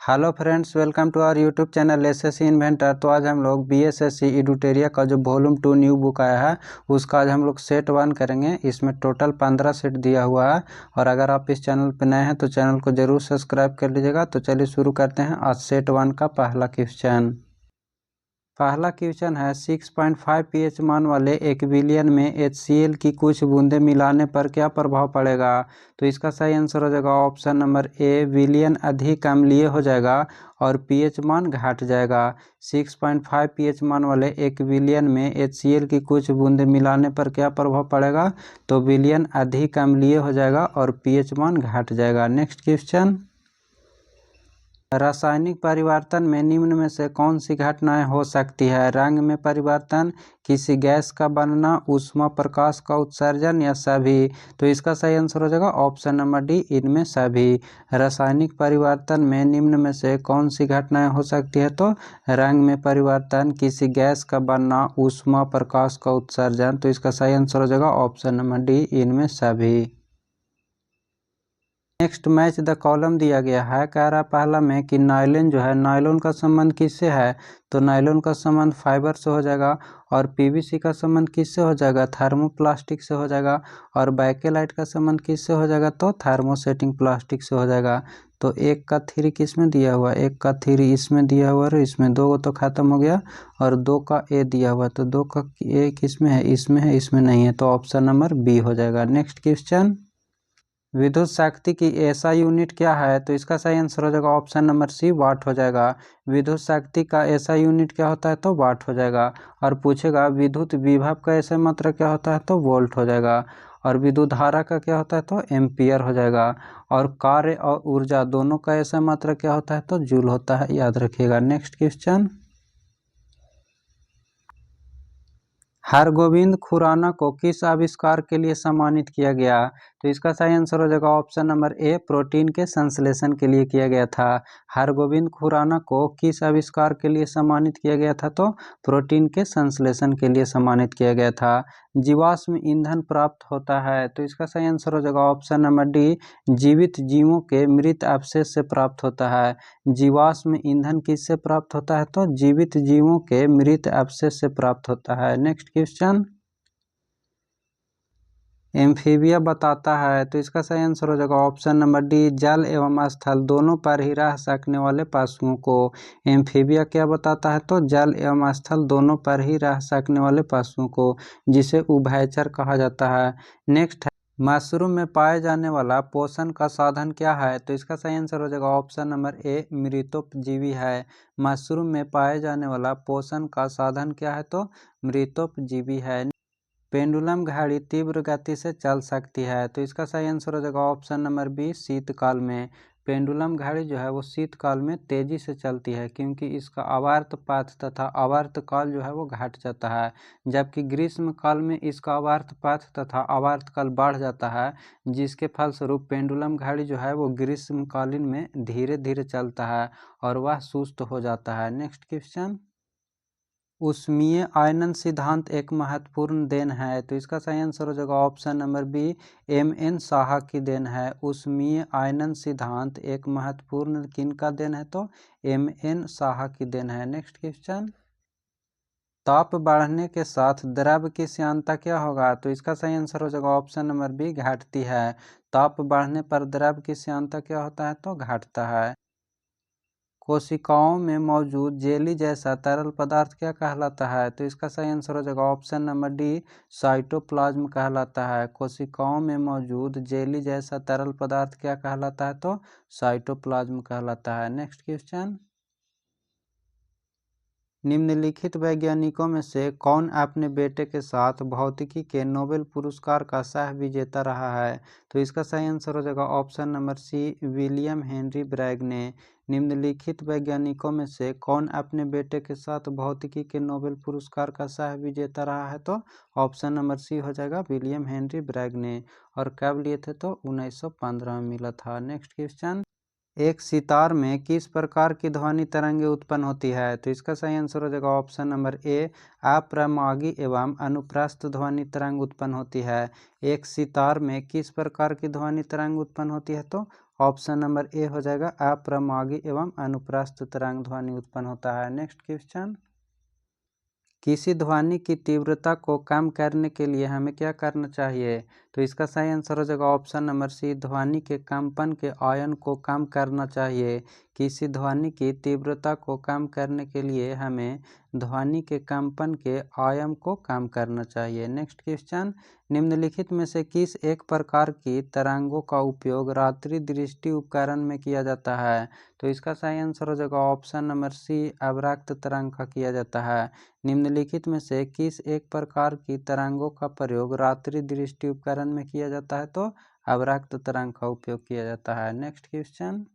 Hello friends, welcome to our YouTube channel SSC inventor. तो आज हम लोग बीएसएससी एडुटेरिया का जो वॉल्यूम 2 न्यू बुक आया है उसका आज हम लोग सेट 1 करेंगे। इसमें टोटल 15 सेट दिया हुआ है और अगर आप इस चैनल पर नए हैं तो चैनल को जरूर सब्सक्राइब कर लीजिएगा। तो चलिए शुरू करते हैं आज सेट 1 का पहला क्वेश्चन। पहला क्वेश्चन है 6.5 pH मान वाले एक विलियन में HCl की कुछ बूंदें मिलाने पर क्या प्रभाव पड़ेगा। तो इसका सही आंसर हो जाएगा ऑप्शन नंबर ए, विलियन अधिक अम्लीय हो जाएगा और पीएच मान घट जाएगा। 6.5 pH मान वाले एक विलियन में HCl की कुछ बूंदें मिलाने पर क्या प्रभाव पड़ेगा। तो विलियन अधिक अम्लीय हो जाएगा और पीएच मान घट जाएगा। नेक्स्ट क्वेश्चन, रासायनिक परिवर्तन में निम्न में से कौन सी घटनाएं हो सकती है। रंग में परिवर्तन, किसी गैस का बनना, ऊष्मा प्रकाश का उत्सर्जन या सभी। तो इसका सही आंसर हो जाएगा ऑप्शन नंबर डी, इनमें सभी। रासायनिक परिवर्तन में निम्न में से कौन सी घटनाएं हो सकती है। तो रंग में परिवर्तन, किसी गैस का बनना, ऊष्मा प्रकाश का उत्सर्जन। तो इसका सही आंसर हो जाएगा ऑप्शन नंबर डी, इनमें सभी। नेक्स्ट, मैच द कॉलम दिया गया है। कह रहा है पहला में कि नायलॉन जो है, नायलॉन का संबंध किससे है। तो नायलॉन का संबंध फाइबर से हो जाएगा और पीवीसी का संबंध किससे हो जाएगा, थर्मोप्लास्टिक से हो जाएगा। और बाइकेलाइट का संबंध किससे हो जाएगा, तो थर्मोसेटिंग प्लास्टिक से हो जाएगा। तो एक का थ्री किस में दिया हुआ, एक का थ्री इसमें दिया हुआ है, इसमें दो तो खत्म हो गया और दो का ए दिया हुआ, तो दो का ए किस में है, इसमें है, इसमें नहीं है, तो ऑप्शन नंबर बी हो जाएगा। नेक्स्ट क्वेश्चन, विद्युत शक्ति की ऐसा यूनिट क्या है। तो इसका सही आंसर हो जाएगा ऑप्शन नंबर सी, वाट हो जाएगा। विद्युत शक्ति का ऐसा यूनिट क्या होता है, तो वाट हो जाएगा। और पूछेगा विद्युत विभव का ऐसा मात्रा क्या होता है, तो वोल्ट हो जाएगा। और विद्युत धारा का क्या होता है, तो एम्पियर हो जाएगा। और कार्य और ऊर्जा दोनों का ऐसा मात्रा क्या होता है, तो जूल होता है, याद रखिएगा। नेक्स्ट क्वेश्चन, हरगोविंद खुराना को किस आविष्कार के लिए सम्मानित किया गया। तो इसका सही आंसर हो जाएगा ऑप्शन नंबर ए, प्रोटीन के संश्लेषण के लिए किया गया था। हरगोविंद खुराना को किस आविष्कार के लिए सम्मानित किया गया था, तो प्रोटीन के संश्लेषण के लिए सम्मानित किया गया था। जीवाश्म ईंधन प्राप्त होता है। तो इसका सही आंसर हो जाएगा ऑप्शन नंबर डी, जीवित जीवों के मृत अवशेष से प्राप्त होता है। जीवाश्म ईंधन किससे प्राप्त होता है, तो जीवित जीवों के मृत अवशेष से प्राप्त होता है। नेक्स्ट क्वेश्चन, एम्फीबिया बताता है। तो इसका सही आंसर हो जाएगा ऑप्शन नंबर डी, जल एवं स्थल दोनों पर ही रह सकने वाले पशुओं को एम्फीबिया क्या बताता है, तो जल एवं स्थल दोनों पर ही रह सकने वाले पशुओं को, जिसे उभयचर कहा जाता है। नेक्स्ट, मशरूम में पाए जाने वाला पोषण का साधन क्या है। तो इसका सही आंसर हो जाएगा ऑप्शन नंबर ए, मृतोपजीवी है। मशरूम में पाए जाने वाला पोषण का साधन क्या है, तो मृतोपजीवी है। पेंडुलम घड़ी तीव्र गति से चल सकती है। तो इसका सही आंसर हो जाएगा ऑप्शन नंबर बी, शीतकाल में। पेंडुलम घड़ी जो है वो शीतकाल में तेजी से चलती है क्योंकि इसका आवर्त पथ तथा आवर्त काल जो है वो घट जाता है, जबकि ग्रीष्म काल में इसका आवर्त पथ तथा आवर्त काल बढ़ जाता है, जिसके फलस्वरूप पेंडुलम घड़ी जो है वो ग्रीष्मकालीन में धीरे धीरे चलता है और वह सुस्त हो जाता है। नेक्स्ट क्वेश्चन, ऊष्मीय आयनन सिद्धांत एक महत्वपूर्ण देन है। तो इसका सही आंसर हो जाएगा option number B, M N. Saha की देन है। ऊष्मीय आयनन सिद्धांत एक महत्वपूर्ण किनका देन है, तो एम.एन. साहा की देन है। नेक्स्ट क्वेश्चन, ताप बढ़ने के साथ द्रव की श्यानता क्या होगा। तो इसका सही आंसर हो जाएगा ऑप्शन नंबर बी, घटती है। ताप बढ़ने पर द्रव की श्यानता क्या होता है, तो घटता है। कोशिकाओं में मौजूद जेली जैसा तरल पदार्थ क्या कहलाता है। तो इसका सही आंसर हो जाएगा ऑप्शन नंबर डी, साइटोप्लाज्म कहलाता है। कोशिकाओं में मौजूद जेली जैसा तरल पदार्थ क्या कहलाता है, तो साइटोप्लाज्म कहलाता है। नेक्स्ट क्वेश्चन, निम्नलिखित वैज्ञानिकों में से कौन अपने बेटे के साथ भौतिकी के नोबेल पुरस्कार का सह विजेता रहा है। तो इसका सही आंसर हो जाएगा option number C, William Henry Bragg ने। निम्नलिखित वैज्ञानिकों में से कौन अपने बेटे के साथ भौतिकी के नोबेल पुरस्कार का सह विजेता रहा है, तो ऑप्शन नंबर सी हो जाएगा, विलियम हेनरी ब्रैग ने। और कब लिए थे, तो 1915 में मिला था। नेक्स्ट क्वेश्चन, एक सितार में किस प्रकार की ध्वनि तरंगे उत्पन्न होती है। तो इसका सही आंसर हो जाएगा ऑप्शन नंबर ए, अप्रमागी एवं अनुप्रस्थ ध्वनि तरंग उत्पन्न होती है। एक सितार में किस प्रकार की ध्वनि तरंग उत्पन्न होती है, तो ऑप्शन नंबर ए हो जाएगा अप्रमागी एवं अनुप्रस्थ तरंग ध्वनि उत्पन्न होता है। नेक्स्ट क्वेश्चन, किसी ध्वनि की तीव्रता को कम करने के लिए हमें क्या करना चाहिए? तो इसका सही आंसर हो जाएगा ऑप्शन नंबर सी, ध्वनि के कंपन के आयन को कम करना चाहिए। किसी ध्वनि की तीव्रता को कम करने के लिए हमें ध्वनि के कंपन के आयाम को कम करना चाहिए। नेक्स्ट क्वेश्चन, निम्नलिखित में से किस एक प्रकार की तरंगों का उपयोग रात्रि दृष्टि उपकरण में किया जाता है? तो इसका सही आंसर हो जाएगा ऑप्शन नंबर सी, अवरक्त तरंग का किया जाता है। निम्नलिखित में से किस एक प्रकार की तरंगों का प्रयोग रात्रि दृष्टि उपकरण में किया जाता है? तो अवरक्त तरंग का उपयोग किया जाता है। नेक्स्ट क्वेश्चन,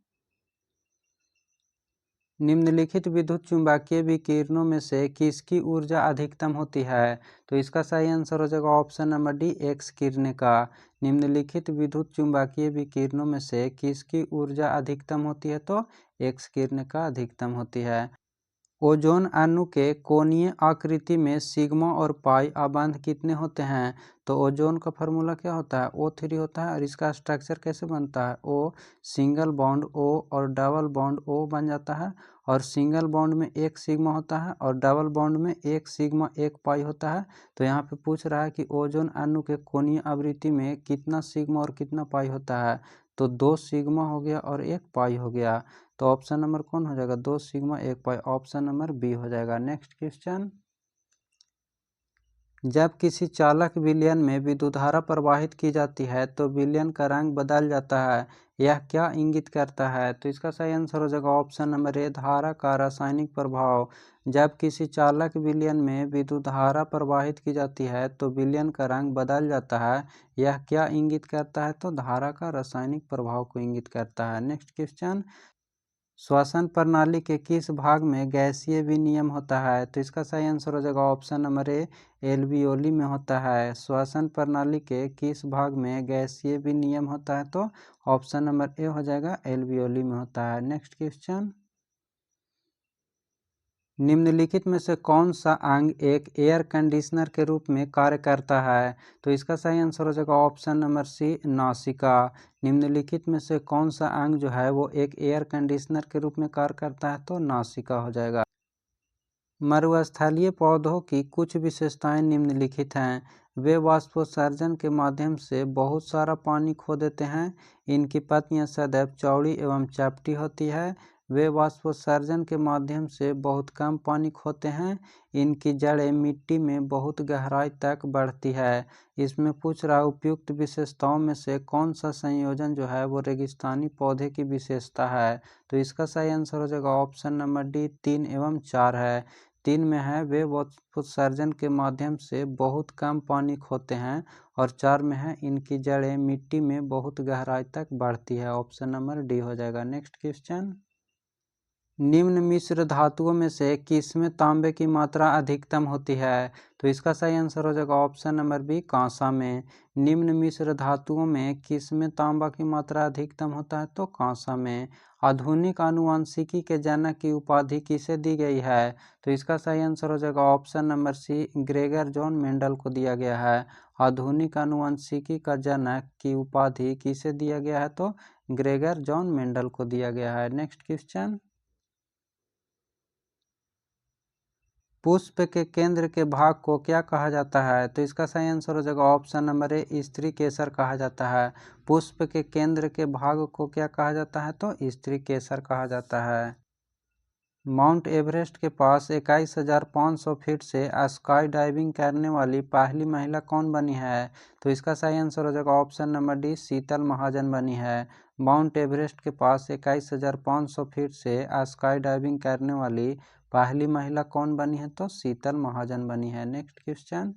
निम्नलिखित विद्युत चुम्बकीय विकिरणों में से किसकी ऊर्जा अधिकतम होती है? तो इसका सही आंसर हो जाएगा ऑप्शन नंबर डी, एक्स किरणें का। निम्नलिखित विद्युत चुम्बकीय विकिरणों में से किसकी ऊर्जा अधिकतम होती है? तो एक्स किरणें का अधिकतम होती है। ओजोन अणु के कोणीय आकृति में सिग्मा और पाई अबंध कितने होते हैं? तो ओजोन का फार्मूला क्या होता है? O3 होता है। और इसका स्ट्रक्चर कैसे बनता है? O सिंगल बॉन्ड O और डबल बॉन्ड O बन जाता है। और सिंगल बॉन्ड में एक सिग्मा होता है और डबल बॉन्ड में एक सिग्मा एक पाई होता है। तो यहाँ पे पूछ रहा है कि ओजोन अणु के कोणीय आवृत्ति में कितना सिग्मा और कितना पाई होता है? तो 2 सिग्मा हो गया और 1 पाई हो गया। तो ऑप्शन नंबर कौन हो जाएगा? 2 सिग्मा 1 पाई, ऑप्शन नंबर बी हो जाएगा। नेक्स्ट क्वेश्चन, जब किसी चालक विलयन में विद्युतधारा प्रवाहित की जाती है तो विलयन का रंग बदल जाता है, यह क्या इंगित करता है? तो इसका सही आंसर हो जाएगा ऑप्शन नंबर ए, धारा का रासायनिक प्रभाव। जब किसी चालक विलयन में विद्युतधारा प्रवाहित की जाती है तो विलयन का रंग बदल जाता है, यह क्या इंगित करता है? तो धारा का रासायनिक प्रभाव को इंगित करता है। नेक्स्ट क्वेश्चन, श्वसन प्रणाली के किस भाग में गैसीय विनिमय होता है? तो इसका सही आंसर हो जाएगा ऑप्शन नंबर ए, एल्वियोली में होता है। श्वसन प्रणाली के किस भाग में गैसीय विनिमय होता है? तो ऑप्शन नंबर ए हो जाएगा, एल्वियोली में होता है। नेक्स्ट क्वेश्चन, निम्नलिखित में से कौन सा अंग एक एयर कंडीशनर के रूप में कार्य करता है? तो इसका सही आंसर हो जाएगा ऑप्शन नंबर सी, नासिका। निम्नलिखित में से कौन सा अंग जो है वो एक एयर कंडीशनर के रूप में कार्य करता है? तो नासिका हो जाएगा। मरुस्थलीय पौधों की कुछ विशेषताएं निम्नलिखित हैं। वे वाष्पोत्सर्जन के माध्यम से बहुत सारा पानी खो देते हैं। इनकी पत्तियां सदैव चौड़ी एवं चपटी होती है। वे वाष्पोत्सर्जन के माध्यम से बहुत कम पानी खोते हैं। इनकी जड़ें मिट्टी में बहुत गहराई तक बढ़ती है। इसमें पूछ रहा उपयुक्त विशेषताओं में से कौन सा संयोजन जो है वो रेगिस्तानी पौधे की विशेषता है? तो इसका सही आंसर हो जाएगा ऑप्शन नंबर डी, 3 एवं 4 है। 3 में है वे वाष्पोत्सर्जन के माध्यम से बहुत कम पानी खोते हैं। और 4 में है इनकी जड़ें मिट्टी में बहुत गहराई तक बढ़ती है। ऑप्शन नंबर डी हो जाएगा। नेक्स्ट क्वेश्चन, निम्न मिश्र धातुओं में से किसमें तांबे की मात्रा अधिकतम होती है? तो इसका सही आंसर हो जाएगा ऑप्शन नंबर बी, कांसा में। निम्न मिश्र धातुओं में किसमें तांबा की मात्रा अधिकतम होता है? तो कांसा में। आधुनिक आनुवंशिकी के जनक की उपाधि किसे दी गई है? तो इसका सही आंसर हो जाएगा option number C, Gregor John Mendel को दिया गया है। आधुनिक आनुवंशिकी का जनक की उपाधि किसे दिया गया है? तो ग्रेगर जॉन मेंडल को दिया गया है। नेक्स्ट क्वेश्चन, पुष्प के केंद्र के भाग को क्या कहा जाता है? तो इसका सही आंसर हो जाएगा ऑप्शन नंबर ए, स्त्री केसर कहा जाता है। पुष्प के केंद्र के भाग को क्या कहा जाता है? तो स्त्री केसर कहा जाता है। माउंट एवरेस्ट के पास 21,500 फीट से स्काई डाइविंग करने वाली पहली महिला कौन बनी है? तो इसका सही आंसर हो जाएगा ऑप्शन नंबर डी, शीतल महाजन बनी है। माउंट एवरेस्ट के पास 21,500 फीट से स्काई डाइविंग करने वाली पहली महिला कौन बनी है? तो शीतल महाजन बनी है। नेक्स्ट क्वेश्चन,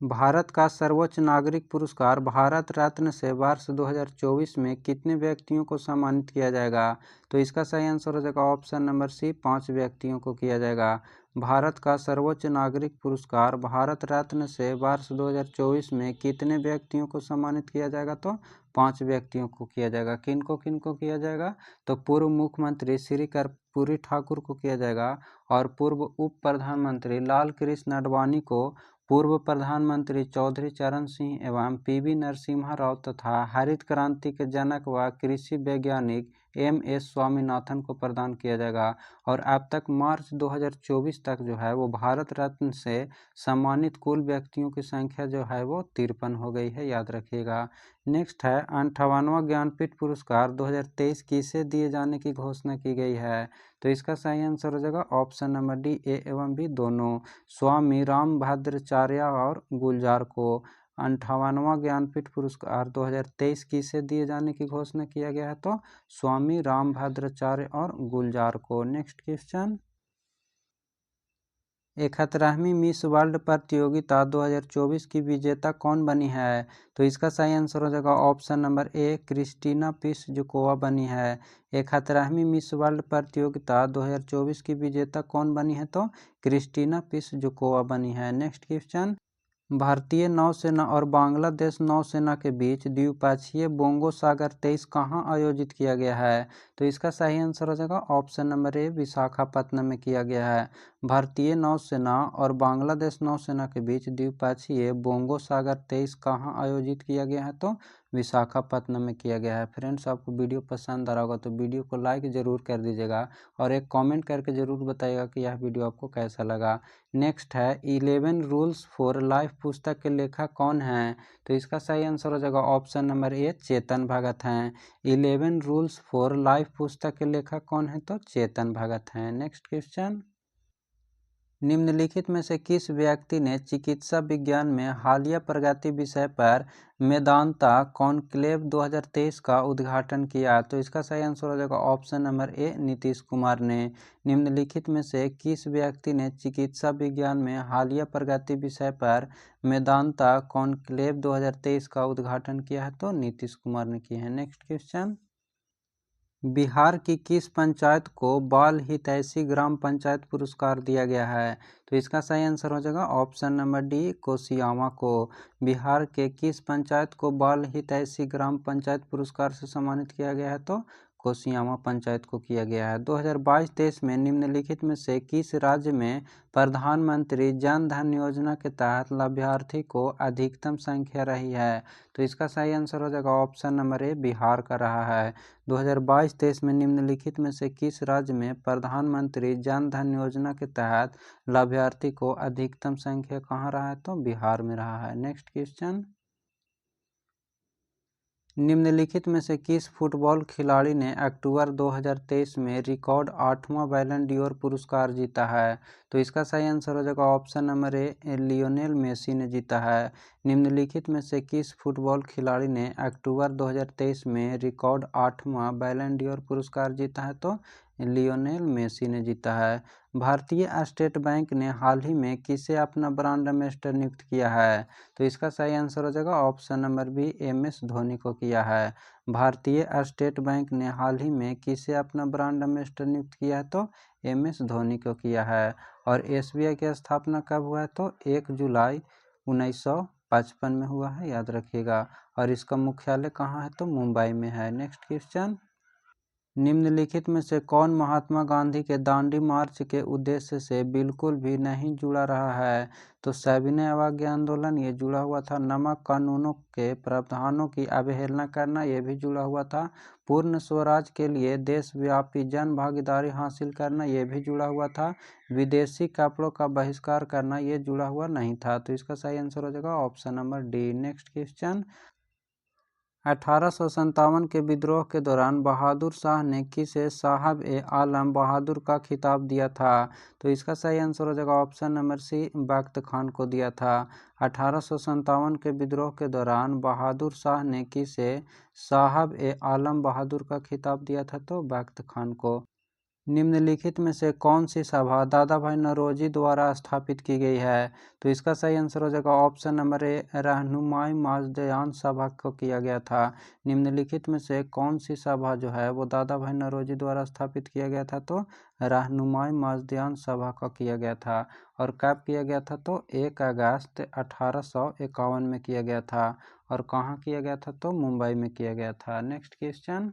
भारत का सर्वोच्च नागरिक पुरस्कार भारत रत्न से वर्ष 2024 में कितने व्यक्तियों को सम्मानित किया जाएगा? तो इसका सही आंसर हो जाएगा ऑप्शन नंबर सी, 5 व्यक्तियों को किया जाएगा। भारत का सर्वोच्च नागरिक पुरस्कार भारत रत्न से वर्ष 2024 में कितने व्यक्तियों को सम्मानित किया जाएगा? तो 5 व्यक्तियों को किया जाएगा। किनको किनको किया जाएगा? तो पूर्व मुख्यमंत्री श्री कर्पूरी ठाकुर को किया जाएगा और पूर्व उप प्रधानमंत्री लाल कृष्ण आडवाणी को पूर्व प्रधानमंत्री चौधरी चरण सिंह एवं पीवी नरसिम्हा राव तथा हरित क्रांति के जनक व कृषि वैज्ञानिक एम.एस. स्वामीनाथन को प्रदान किया जाएगा। और अब तक मार्च 2024 तक जो है वो भारत रत्न से सम्मानित कुल व्यक्तियों की संख्या जो है वो 53 हो गई है, याद रखिएगा। नेक्स्ट है 58वां ज्ञानपीठ पुरस्कार 2023 किसे दिए जाने की घोषणा की गई है। तो इसका सही आंसर हो जाएगा ऑप्शन नंबर डी, ए एवं बी दोनों, स्वामी रामभद्राचार्य और गुलजार को 58वां ज्ञानपीठ पुरस्कार 2023 किसे दिए जाने की घोषणा किया गया है। तो स्वामी रामभद्राचार्य और गुलजार को। नेक्स्ट क्वेश्चन, 71वीं मिस वर्ल्ड प्रतियोगिता 2024 की विजेता कौन बनी है। तो इसका सही आंसर हो जाएगा ऑप्शन नंबर ए, क्रिस्टीना पिसजुकोवा बनी है। 71वीं मिस वर्ल्ड प्रतियोगिता 2024 की विजेता कौन बनी है। तो क्रिस्टीना पिसजुकोवा बनी है। नेक्स्ट क्वेश्चन, भारतीय नौसेना और बांग्लादेश नौसेना के बीच द्विपक्षीय बोंगो सागर 23 कहाँ आयोजित किया गया है। तो इसका सही आंसर हो जाएगा ऑप्शन नंबर ए, विशाखापत्तनम में किया गया है। भारतीय नौसेना और बांग्लादेश नौसेना के बीच द्विपक्षीय बोंगो सागर 23 कहाँ आयोजित किया गया है। तो विशाखापत्तनम में किया गया है। फ्रेंड्स, आपको वीडियो पसंद आ रहा होगा तो वीडियो को लाइक ज़रूर कर दीजिएगा और एक कमेंट करके ज़रूर बताइएगा कि यह वीडियो आपको कैसा लगा। नेक्स्ट है 11 रूल्स फॉर लाइफ पुस्तक के लेखक कौन हैं। तो इसका सही आंसर हो जाएगा ऑप्शन नंबर ए, चेतन भगत हैं। 11 रूल्स फॉर लाइफ पुस्तक के लेखक कौन है। तो चेतन भगत हैं। नेक्स्ट क्वेश्चन, निम्नलिखित में से किस व्यक्ति ने चिकित्सा विज्ञान में हालिया प्रगति विषय पर मेदांता कॉन्क्लेव 2023 का उद्घाटन किया। तो इसका सही आंसर हो जाएगा ऑप्शन नंबर ए, नीतीश कुमार ने। निम्नलिखित में से किस व्यक्ति ने चिकित्सा विज्ञान में हालिया प्रगति विषय पर मेदांता कॉन्क्लेव 2023 का उद्घाटन किया है। तो नीतीश कुमार ने किया है। नेक्स्ट क्वेश्चन, बिहार की किस पंचायत को बाल हितैषी ग्राम पंचायत पुरस्कार दिया गया है। तो इसका सही आंसर हो जाएगा ऑप्शन नंबर डी, कोसियावा को। बिहार के किस पंचायत को बाल हितैषी ग्राम पंचायत पुरस्कार से सम्मानित किया गया है। तो कोसियावा पंचायत को किया गया है। 2022-23 में निम्नलिखित में से किस राज्य में प्रधानमंत्री जन धन योजना के तहत लाभार्थी को अधिकतम संख्या रही है। तो इसका सही आंसर हो जाएगा ऑप्शन नंबर ए, बिहार का रहा है। 2022-23 में निम्नलिखित में से किस राज्य में प्रधानमंत्री जन धन योजना के तहत लाभार्थी को अधिकतम संख्या कहाँ रहा है। तो बिहार में रहा है। नेक्स्ट क्वेश्चन, निम्नलिखित में से किस फुटबॉल खिलाड़ी ने अक्टूबर 2023 में रिकॉर्ड 8वां बैलन डी'ओर पुरस्कार जीता है। तो इसका सही आंसर हो जाएगा option number A, Lionel Messi ने जीता है। निम्नलिखित में से किस फुटबॉल खिलाड़ी ने अक्टूबर 2023 में रिकॉर्ड 8वां बैलन डी'ओर पुरस्कार जीता है। तो लियोनेल मेसी ने जीता है। भारतीय स्टेट बैंक ने हाल ही में किसे अपना ब्रांड एम्बेसडर नियुक्त किया है। तो इसका सही आंसर हो जाएगा option number B, M S. Dhoni को किया है। भारतीय स्टेट बैंक ने हाल ही में किसे अपना ब्रांड एम्बेसडर नियुक्त किया है। तो एम.एस. धोनी को किया है। और एस.बी.आई की स्थापना कब हुआ है। तो 1 जुलाई 1955 में हुआ है, याद रखिएगा। और इसका मुख्यालय कहाँ है। तो मुंबई में है। नेक्स्ट क्वेश्चन, निम्नलिखित में से कौन महात्मा गांधी के दांडी मार्च के उद्देश्य से बिल्कुल भी नहीं जुड़ा रहा है। तो सविनय अवज्ञा आंदोलन ये जुड़ा हुआ था। नमक कानूनों के प्रावधानों की अवहेलना करना ये भी जुड़ा हुआ था। पूर्ण स्वराज के लिए देशव्यापी जन भागीदारी हासिल करना ये भी जुड़ा हुआ था। विदेशी कपड़ों का बहिष्कार करना ये जुड़ा हुआ नहीं था। तो इसका सही आंसर हो जाएगा option number D. Next question, 1857 के विद्रोह के दौरान बहादुर शाह ने किसे साहब ए आलम बहादुर का खिताब दिया था। तो इसका सही आंसर हो जाएगा ऑप्शन नंबर सी, बख्त खान को दिया था। 1857 के विद्रोह के दौरान बहादुर शाह ने किसे साहब ए आलम बहादुर का खिताब दिया था। तो बख्त खान को। निम्नलिखित में से कौन सी सभा दादा भाई नौरोजी द्वारा स्थापित की गई है। तो इसका सही आंसर हो जाएगा ऑप्शन नंबर ए, रहनुमाई माजदयान सभा को किया गया था। निम्नलिखित में से कौन सी सभा जो है वो दादा भाई नौरोजी द्वारा स्थापित किया गया था। तो रहनुमाई माजदयान सभा का किया गया था। और कब किया गया था। तो 1 अगस्त 1851 में किया गया था। और कहाँ किया गया था। तो मुंबई में किया गया था। नेक्स्ट क्वेश्चन,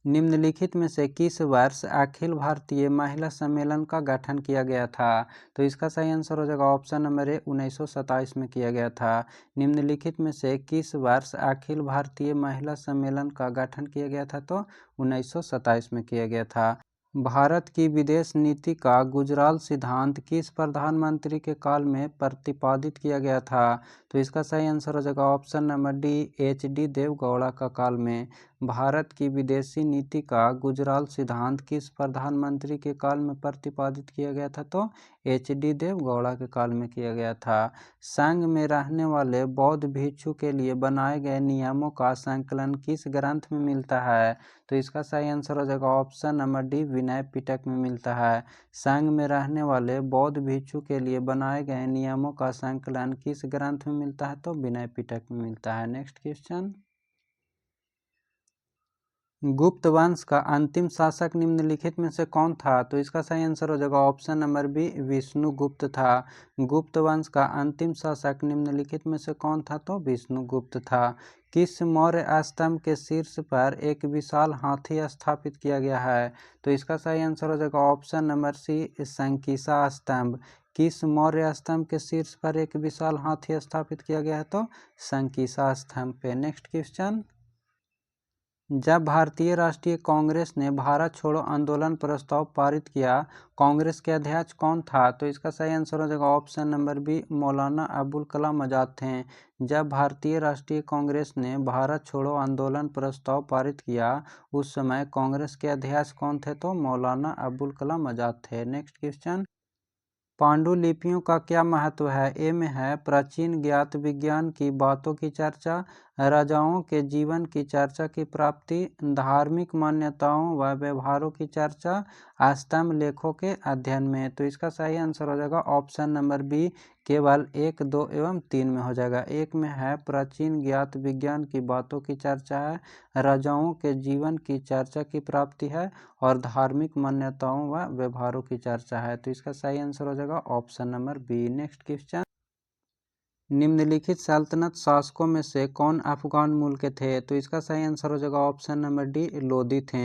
निम्नलिखित में से किस वर्ष अखिल भारतीय महिला सम्मेलन का गठन किया गया था? तो इसका सही आंसर हो जाएगा ऑप्शन नंबर ए 1927 में किया गया था। निम्नलिखित में से किस वर्ष अखिल भारतीय महिला सम्मेलन का गठन किया गया था? तो 1927 में किया गया था। भारत की विदेश नीति का गुजराल सिद्धांत किस प्रधानमंत्री के काल में प्रतिपादित किया गया था? तो इसका सही आंसर हो जाएगा option number D HD Deve Gowda का काल में। भारत की विदेशी नीति का गुजराल सिद्धांत किस प्रधानमंत्री के काल में प्रतिपादित किया गया था? तो HD देवगौड़ा के काल में किया गया था। संघ में रहने वाले बौद्ध भिक्षु के लिए बनाए गए नियमों का संकलन किस ग्रंथ में मिलता है? तो इसका सही आंसर हो जाएगा option number D Vinaya Pitaka में मिलता है। संघ में रहने वाले बौद्ध भिक्षु के लिए बनाए गए नियमों का संकलन किस ग्रंथ में मिलता है? तो विनय पिटक में मिलता है। नेक्स्ट क्वेश्चन, गुप्त वंश का अंतिम शासक निम्नलिखित में से कौन था? तो इसका सही आंसर हो जाएगा ऑप्शन नंबर बी विष्णुगुप्त था। गुप्त वंश का अंतिम शासक निम्नलिखित में से कौन था? तो विष्णुगुप्त था। किस मौर्य स्तंभ के शीर्ष पर एक विशाल हाथी स्थापित किया गया है? तो इसका सही आंसर हो जाएगा ऑप्शन नंबर सी संकीसा स्तंभ। किस मौर्य स्तंभ के शीर्ष पर एक विशाल हाथी स्थापित किया गया है? तो संकीसा स्तंभ पे। नेक्स्ट क्वेश्चन, जब भारतीय राष्ट्रीय कांग्रेस ने भारत छोड़ो आंदोलन प्रस्ताव पारित किया, कांग्रेस के अध्यक्ष कौन था? तो इसका सही आंसर हो जाएगा option number B Maulana Abul Kalam Azad थे। जब भारतीय राष्ट्रीय कांग्रेस ने भारत छोड़ो आंदोलन प्रस्ताव पारित किया, उस समय कांग्रेस के अध्यक्ष कौन थे? तो मौलाना अबुल कलाम आजाद थे। नेक्स्ट क्वेश्चन, पांडुलिपियों का क्या महत्व है? ए में है प्राचीन ज्ञात विज्ञान की बातों की चर्चा, राजाओं के जीवन की चर्चा की प्राप्ति, धार्मिक मान्यताओं व व्यवहारों की चर्चा, स्तंभ लेखों के अध्ययन में। तो इसका सही आंसर हो जाएगा ऑप्शन नंबर बी केवल 1, 2 एवं 3 में हो जाएगा। एक में है प्राचीन ज्ञात विज्ञान की बातों की चर्चा है, राजाओं के जीवन की चर्चा की प्राप्ति है और धार्मिक मान्यताओं व व्यवहारों की चर्चा है। तो इसका सही आंसर हो जाएगा option number B. Next question, निम्नलिखित सल्तनत शासकों में से कौन अफगान मूल के थे? तो इसका सही आंसर हो जाएगा ऑप्शन नंबर डी लोदी थे।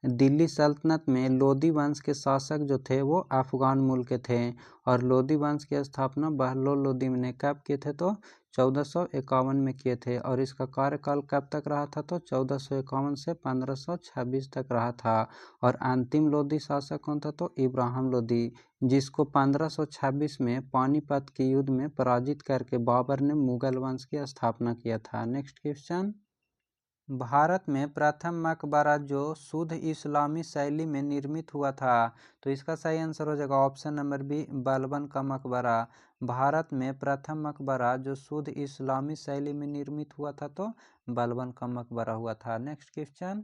दिल्ली सल्तनत में लोदी वंश के शासक जो थे वो अफगान मूल के थे और लोदी वंश की स्थापना बहलोल लोदी ने कब किए थे? तो 1451 में किए थे और इसका कार्यकाल कब तक रहा था? तो 1451 से 1526 तक रहा था। और अंतिम लोदी शासक कौन था? तो इब्राहिम लोदी, जिसको 1526 में पानीपत के युद्ध में पराजित करके बाबर ने मुगल वंश की स्थापना किया था। नेक्स्ट क्वेश्चन, भारत में प्रथम मकबरा जो शुद्ध इस्लामी शैली में निर्मित हुआ था, तो इसका सही आंसर हो जाएगा ऑप्शन नंबर बी बलबन का मकबरा। भारत में प्रथम मकबरा जो शुद्ध इस्लामी शैली में निर्मित हुआ था तो बलबन का मकबरा हुआ था। नेक्स्ट क्वेश्चन,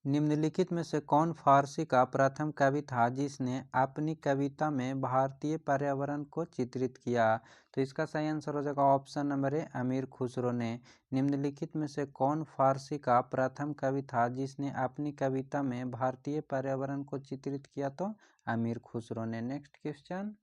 निम्नलिखित में से कौन फारसी का प्रथम कवि था जिसने अपनी कविता में भारतीय पर्यावरण को चित्रित किया? तो इसका सही आंसर हो जाएगा ऑप्शन नंबर ए अमीर खुसरो ने। निम्नलिखित में से कौन फारसी का प्रथम कवि था जिसने अपनी कविता में भारतीय पर्यावरण को चित्रित किया? तो अमीर खुसरो ने। नेक्स्ट क्वेश्चन,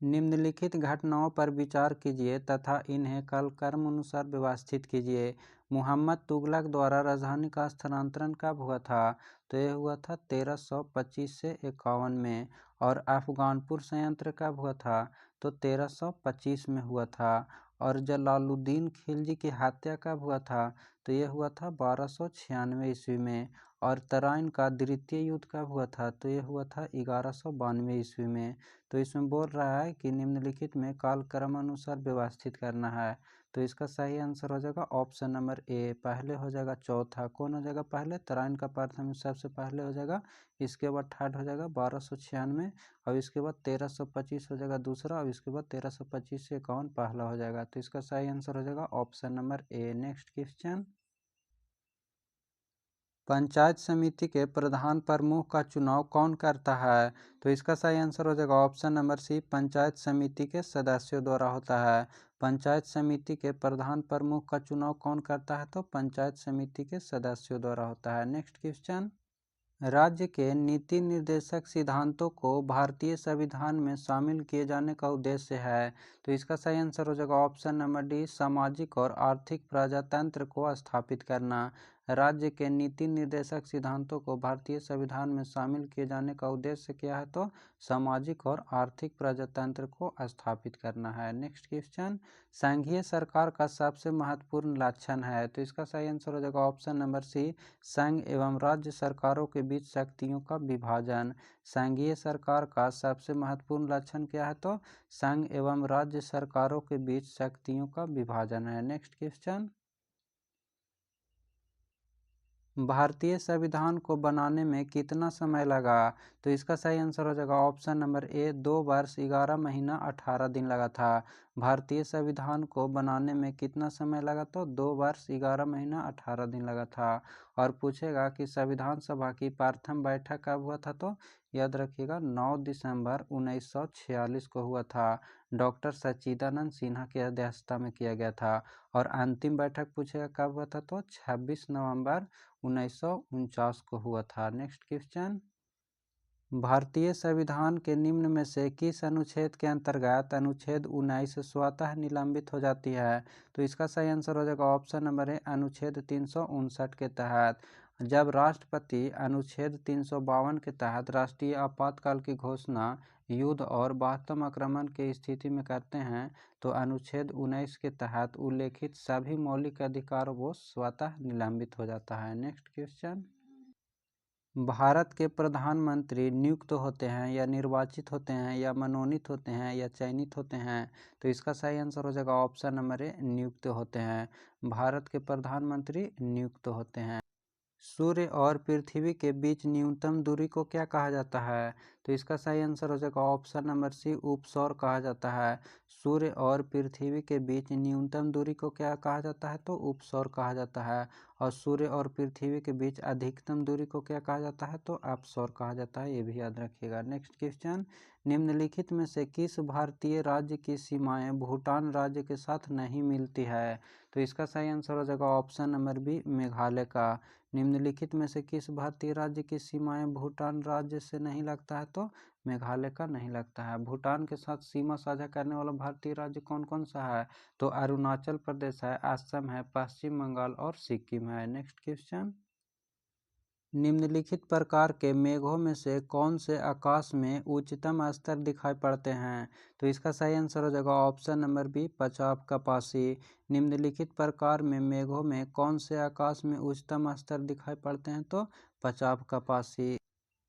निम्नलिखित घटनाओं पर विचार कीजिए तथा इन्हें कालक्रमानुसार व्यवस्थित कीजिए। मोहम्मद तुगलक द्वारा राजधानी का स्थानांतरण कब हुआ था? तो यह हुआ था 1325 से 51 में। और अफगानपुर संयंत्र कब हुआ था? तो 1325 में हुआ था। और जलालुद्दीन खिलजी की हत्या कब हुआ था? तो यह हुआ था 1296 ईस्वी में। और तराइन का द्वितीय युद्ध कब हुआ था? तो यह हुआ था 1192 ईस्वी में। तो इसमें बोल रहा है कि निम्नलिखित में कालक्रमानुसार व्यवस्थित करना है। तो इसका सही आंसर हो जाएगा ऑप्शन नंबर ए, पहले हो जाएगा चौथा। कौन हो जाएगा पहले? तराइन का प्रथम सबसे पहले हो जाएगा, इसके बाद थर्ड हो जाएगा 1296 और इसके बाद 1325 हो जाएगा दूसरा और इसके बाद 1325 से 51 पहला हो जाएगा। तो इसका सही आंसर हो जाएगा ऑप्शन नंबर ए। नेक्स्ट क्वेश्चन, पंचायत समिति के प्रधान प्रमुख का चुनाव कौन करता है? तो इसका सही आंसर हो जाएगा ऑप्शन नंबर सी, पंचायत समिति के सदस्यों द्वारा होता है। पंचायत समिति के प्रधान प्रमुख का चुनाव कौन करता है? तो पंचायत समिति के सदस्यों द्वारा होता है। नेक्स्ट क्वेश्चन, राज्य के नीति निर्देशक सिद्धांतों को भारतीय संविधान में शामिल किए जाने का उद्देश्य है। तो इसका सही आंसर हो जाएगा ऑप्शन नंबर डी, सामाजिक और आर्थिक प्रजातंत्र को स्थापित करना। राज्य के नीति निर्देशक सिद्धांतों को भारतीय संविधान में शामिल किए जाने का उद्देश्य क्या है? तो सामाजिक और आर्थिक प्रजातंत्र को स्थापित करना है। नेक्स्ट क्वेश्चन, संघीय सरकार का सबसे महत्वपूर्ण लक्षण है। तो इसका सही आंसर हो जाएगा ऑप्शन नंबर सी, संघ एवं राज्य सरकारों के बीच शक्तियों का विभाजन। संघीय सरकार का सबसे महत्वपूर्ण लक्षण क्या है? तो संघ एवं राज्य सरकारों के बीच शक्तियों का विभाजन है। नेक्स्ट क्वेश्चन, भारतीय संविधान को बनाने में कितना समय लगा? तो इसका सही आंसर हो जाएगा ऑप्शन नंबर ए, 2 वर्ष 11 महीना 18 दिन लगा था। भारतीय संविधान को बनाने में कितना समय लगा? तो 2 वर्ष 11 महीना 18 दिन लगा था। और पूछेगा कि संविधान सभा की प्रथम बैठक कब हुआ था? तो याद रखिएगा 9 दिसंबर 1946 को हुआ था। डॉक्टर सच्चिदानंद सिन्हा की अध्यक्षता में किया गया था। और अंतिम बैठक पूछेगा कब हुआ था? तो 26 नवंबर 1949 को हुआ था। नेक्स्ट क्वेश्चन, भारतीय संविधान के निम्न में से किस अनुच्छेद के अंतर्गत अनुच्छेद 19 स्वतः निलंबित हो जाती है? तो इसका सही आंसर हो जाएगा ऑप्शन नंबर ए, अनुच्छेद 359 के तहत। जब राष्ट्रपति अनुच्छेद 352 के तहत राष्ट्रीय आपातकाल की घोषणा युद्ध और बाह्य आक्रमण की स्थिति में करते हैं, तो अनुच्छेद 19 के तहत उल्लेखित सभी मौलिक अधिकार वो स्वतः निलंबित हो जाता है। नेक्स्ट क्वेश्चन, भारत के प्रधानमंत्री नियुक्त होते हैं या निर्वाचित होते हैं या मनोनीत होते हैं या चयनित होते हैं? तो इसका सही आंसर हो जाएगा ऑप्शन नंबर ए, नियुक्त होते हैं। भारत के प्रधानमंत्री नियुक्त होते हैं। सूर्य और पृथ्वी के बीच न्यूनतम दूरी को क्या कहा जाता है? तो इसका सही आंसर हो जाएगा ऑप्शन नंबर सी, उपसौर कहा जाता है। सूर्य और पृथ्वी के बीच न्यूनतम दूरी को क्या कहा जाता है? तो उपसौर कहा जाता है। और सूर्य और पृथ्वी के बीच अधिकतम दूरी को क्या कहा जाता है? तो अपसौर कहा जाता है। ये भी याद रखिएगा। नेक्स्ट क्वेश्चन, निम्नलिखित में से किस भारतीय राज्य की सीमाएं भूटान राज्य के साथ नहीं मिलती है? तो इसका सही आंसर हो जाएगा ऑप्शन नंबर बी, मेघालय का। निम्नलिखित में से किस भारतीय राज्य की सीमाएं भूटान राज्य से नहीं लगता है? तो मेघालय का नहीं लगता है। भूटान के साथ सीमा साझा करने वाला भारतीय राज्य कौन कौन सा है? तो अरुणाचल प्रदेश है, असम है, पश्चिम बंगाल और सिक्किम है। नेक्स्ट क्वेश्चन, निम्नलिखित प्रकार के मेघों में से कौन से आकाश में उच्चतम स्तर दिखाई पड़ते हैं? तो इसका सही आंसर हो जाएगा ऑप्शन नंबर बी, पचाव कपासी। निम्नलिखित प्रकार में मेघों में कौन से आकाश में उच्चतम स्तर दिखाई पड़ते हैं? तो पचाव कपासी।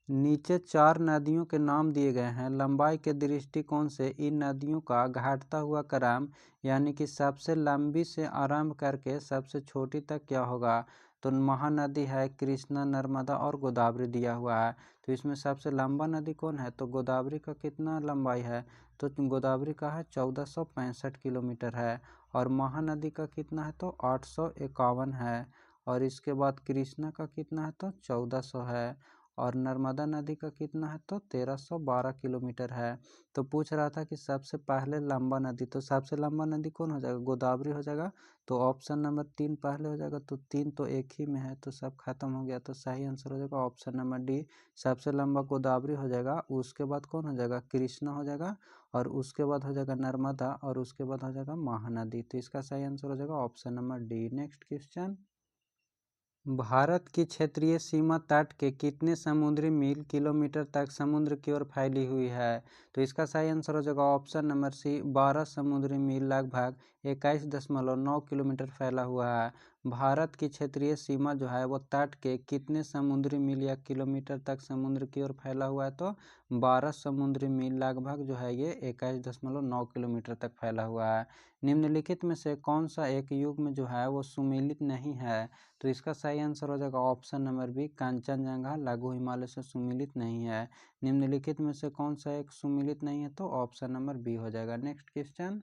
नीचे 4 नदियों के नाम दिए गए हैं। लंबाई के दृष्टिकोण से इन नदियों का घटता हुआ क्रम यानी कि सबसे लंबी से आरंभ करके सबसे छोटी तक क्या होगा? तो महानदी है, कृष्णा, नर्मदा और गोदावरी दिया हुआ है। तो इसमें सबसे लंबा नदी कौन है? तो गोदावरी का कितना लंबाई है? तो गोदावरी का है 1465 किलोमीटर है। और महानदी का कितना है? तो 851 है। और इसके बाद कृष्णा का कितना है? तो 1400 है। और नर्मदा नदी का कितना है? तो 1312 किलोमीटर है। तो पूछ रहा था कि सबसे पहले लंबा नदी, तो सबसे लंबा नदी कौन हो जाएगा? गोदावरी हो जाएगा। तो ऑप्शन नंबर 3 पहले हो जाएगा। तो 3 तो एक ही में है, तो सब खत्म हो गया। तो सही आंसर हो जाएगा ऑप्शन नंबर डी, सबसे लंबा गोदावरी हो जाएगा। उसके बाद कौन हो जाएगा? कृष्णा हो जाएगा। और उसके बाद हो जाएगा नर्मदा। और उसके बाद हो जाएगा महानदी। तो इसका सही आंसर हो जाएगा option number D. Next question, Bharat की क्षेत्रीय सीमा तट के कितने समुद्री मील किलोमीटर तक समुद्र की ओर फैली हुई है? तो इसका सही आंसर हो जाएगा ऑप्शन नंबर सी, 12 समुद्री मील लगभग 21.9 किलोमीटर फैला हुआ है। भारत की क्षेत्रीय सीमा जो है वो तट के कितने समुद्री मील या किलोमीटर तक समुद्र की ओर फैला हुआ है? तो 12 समुद्री मील लगभग जो है ये 21.9 किलोमीटर तक फैला हुआ है। निम्नलिखित में से कौन सा एक युग में जो है वो सुमेलित नहीं है? तो इसका सही आंसर हो जाएगा ऑप्शन नंबर बी, कंचनजंगा लघु हिमालय से सुमिलित नहीं है। निम्नलिखित में से कौन सा एक सुमिलित नहीं है? तो ऑप्शन नंबर बी हो जाएगा। नेक्स्ट क्वेश्चन,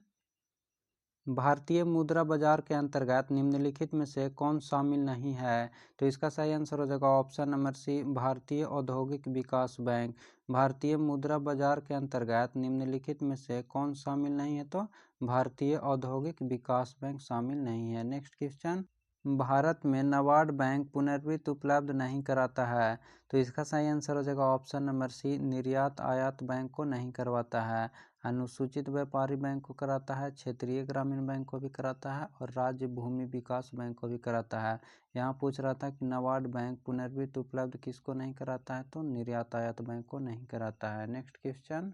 भारतीय मुद्रा बाजार के अंतर्गत निम्नलिखित में से कौन शामिल नहीं है? तो इसका सही आंसर हो जाएगा ऑप्शन नंबर सी, भारतीय औद्योगिक विकास बैंक। भारतीय मुद्रा बाजार के अंतर्गत निम्नलिखित में से कौन शामिल नहीं है? तो भारतीय औद्योगिक विकास बैंक शामिल नहीं है। नेक्स्ट क्वेश्चन, भारत में नाबार्ड बैंक पुनर्वित्त उपलब्ध नहीं कराता है, तो इसका सही आंसर हो जाएगा ऑप्शन नंबर सी, निर्यात आयात बैंक को नहीं करवाता है। अनुसूचित व्यापारी बैंक को कराता है, क्षेत्रीय ग्रामीण बैंक को भी कराता है और राज्य भूमि विकास बैंक को भी कराता है। यहाँ पूछ रहा था कि नाबार्ड बैंक पुनर्वित्त उपलब्ध किसको नहीं कराता है, तो निर्यात आयात बैंक को नहीं कराता है। नेक्स्ट क्वेश्चन,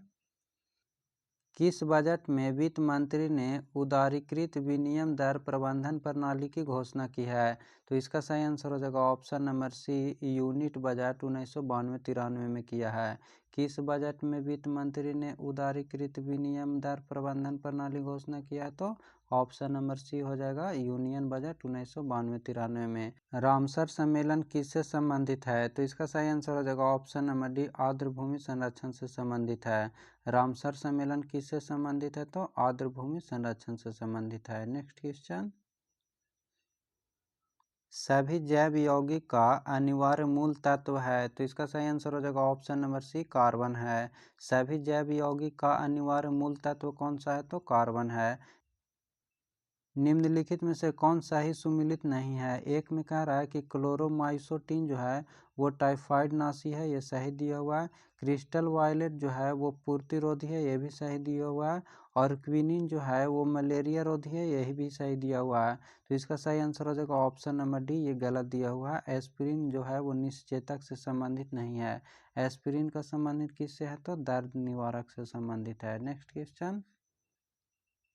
किस बजट में वित्त मंत्री ने उदारीकृत विनिमय दर प्रबंधन प्रणाली की घोषणा की है, तो इसका सही आंसर हो जाएगा option number C, unit budget 1992-93 में किया है। किस बजट में वित्त मंत्री ने उदारीकृत विनिमय दर प्रबंधन प्रणाली घोषणा किया है, तो ऑप्शन नंबर सी हो जाएगा यूनियन बजट 1992-93 में। रामसर सम्मेलन किससे संबंधित है, तो इसका सही आंसर हो जाएगा ऑप्शन नंबर डी, आर्द्रभूमि संरक्षण से संबंधित है। रामसर सम्मेलन किससे संबंधित है, तो आर्द्रभूमि संरक्षण से संबंधित है। नेक्स्ट क्वेश्चन, सभी जैव यौगिक का अनिवार्य मूल तत्व है, तो इसका सही आंसर हो जाएगा ऑप्शन नंबर सी, कार्बन है। सभी जैव यौगिक का अनिवार्य मूल तत्व कौन सा है, तो कार्बन है। निम्नलिखित में से कौन सा ही सुमिलित नहीं है। एक में कह रहा है कि क्लोरोमाइसोटिन जो है वो टाइफाइड नाशी है, ये सही दिया हुआ है। क्रिस्टल वायलेट जो है वो पूर्तिरोधी है, ये भी सही दिया हुआ है। और क्विनिन जो है वो मलेरिया रोधी है, यही भी सही दिया हुआ है। तो इसका सही आंसर हो जाएगा ऑप्शन नंबर डी, ये गलत दिया हुआ है। एस्पिरिन जो है वो निश्चेतक से संबंधित नहीं है। एस्पिरिन का संबंधित किससे है, तो दर्द निवारक से संबंधित है। नेक्स्ट क्वेश्चन,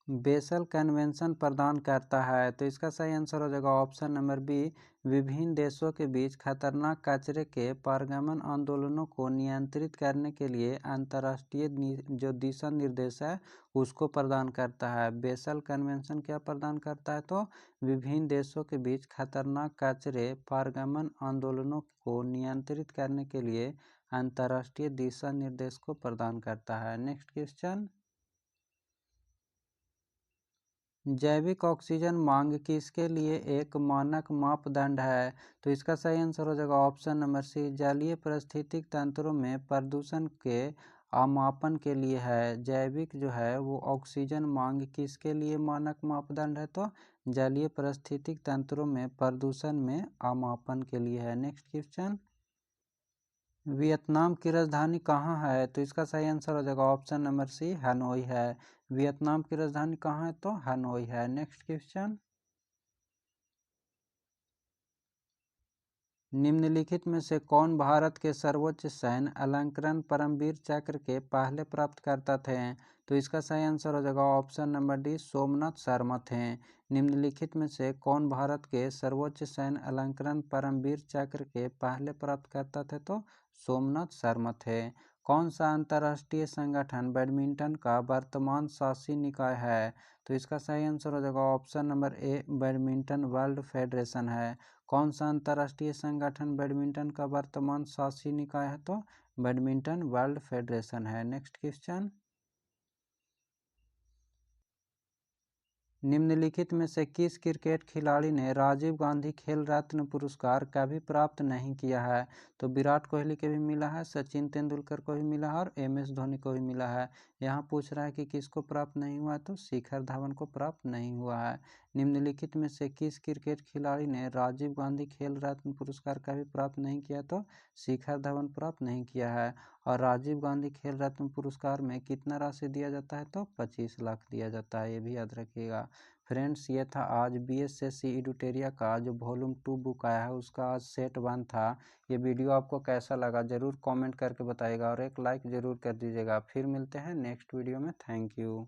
बेसल कन्वेंशन प्रदान करता है, तो इसका सही आंसर हो जाएगा ऑप्शन नंबर बी, विभिन्न देशों के बीच खतरनाक कचरे के पारगमन आंदोलनों को नियंत्रित करने के लिए अंतर्राष्ट्रीय जो दिशा निर्देश है उसको प्रदान करता है। बेसल कन्वेंशन क्या प्रदान करता है, तो विभिन्न देशों के बीच खतरनाक कचरे पारगमन आंदोलनों को नियंत्रित करने के लिए अंतर्राष्ट्रीय दिशा निर्देश को प्रदान करता है। नेक्स्ट क्वेश्चन, जैविक ऑक्सीजन मांग किसके लिए एक मानक मापदंड है, तो इसका सही आंसर हो जाएगा ऑप्शन नंबर सी, जलीय पारिस्थितिक तंत्रों में प्रदूषण के आमापन के लिए है। जैविक जो है वो ऑक्सीजन मांग किसके लिए मानक मापदंड है, तो जलीय पारिस्थितिक तंत्रों में प्रदूषण में आमापन के लिए है। नेक्स्ट क्वेश्चन, वियतनाम की राजधानी कहाँ है, तो इसका सही आंसर हो जाएगा ऑप्शन नंबर सी, हनोई है। वियतनाम की राजधानी कहाँ है, तो हनोई है। नेक्स्ट क्वेश्चन, निम्नलिखित में से कौन भारत के सर्वोच्च सैन्य अलंकरण परमवीर चक्र के पहले प्राप्तकर्ता थे, तो इसका सही आंसर हो जाएगा option number D, Somnath Sharma थे। निम्नलिखित में से कौन भारत के सर्वोच्च सैन्य अलंकरण परमवीर चक्र के पहले प्राप्तकर्ता थे, तो सोमनाथ शर्मा थे। कौन सा अंतर्राष्ट्रीय संगठन बैडमिंटन का वर्तमान शासी निकाय है, तो इसका सही आंसर हो जाएगा ऑप्शन नंबर ए, बैडमिंटन वर्ल्ड फेडरेशन है। कौन सा अंतर्राष्ट्रीय संगठन बैडमिंटन का वर्तमान शासी निकाय है, तो बैडमिंटन वर्ल्ड फेडरेशन है। नेक्स्ट क्वेश्चन, निम्नलिखित में से किस क्रिकेट खिलाड़ी ने राजीव गांधी खेल रत्न पुरस्कार कभी प्राप्त नहीं किया है, तो विराट कोहली को भी मिला है, सचिन तेंदुलकर को भी मिला है और MS धोनी को भी मिला है। यहाँ पूछ रहा है कि किसको प्राप्त नहीं हुआ है, तो शिखर धवन को प्राप्त नहीं हुआ है। निम्नलिखित में से किस क्रिकेट खिलाड़ी ने राजीव गांधी खेल रत्न पुरस्कार कभी प्राप्त नहीं किया, तो शिखर धवन प्राप्त नहीं किया है। और राजीव गांधी खेल रत्न पुरस्कार में कितना राशि दिया जाता है, तो 25 लाख दिया जाता है, ये भी याद रखिएगा। फ्रेंड्स, ये था आज BSSC एडुटेरिया का जो वॉल्यूम 2 बुक आया है उसका आज सेट 1 था। ये वीडियो आपको कैसा लगा ज़रूर कमेंट करके बताइएगा और एक लाइक ज़रूर कर दीजिएगा। फिर मिलते हैं नेक्स्ट वीडियो में। Thank you.